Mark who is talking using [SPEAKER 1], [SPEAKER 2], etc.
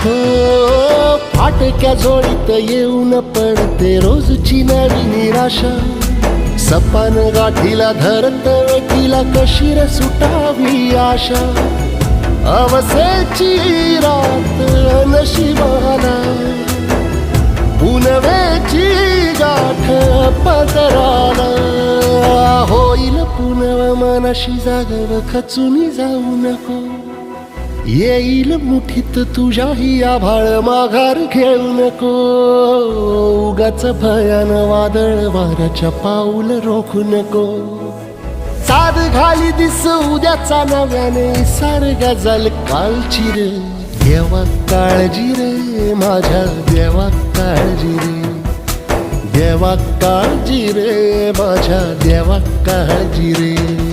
[SPEAKER 1] हो फाटक्या जोडीत येऊन पडते रोजची नवी निराशा. सपान गाठीला धरत वेठीला कशी रे सुटावी आशा. अवसेची रात नशिबाला पुनवेची गाठ पदराला. होईल पुनव मनाशी जागव खचून जाऊ नको. येईल मुठीत तुझ्याही आभाळ माघार घेऊ नको. उगाच भयान वादळ वाऱ्याच्या पाऊल रोखू नको. साध घाली दिस उद्याचा नव्याने सारं गजल कालची रे. देवा काळजी रे माझ्या देवा काळजी रे. देवा काळजी रे माझ्या देवा काळजी रे.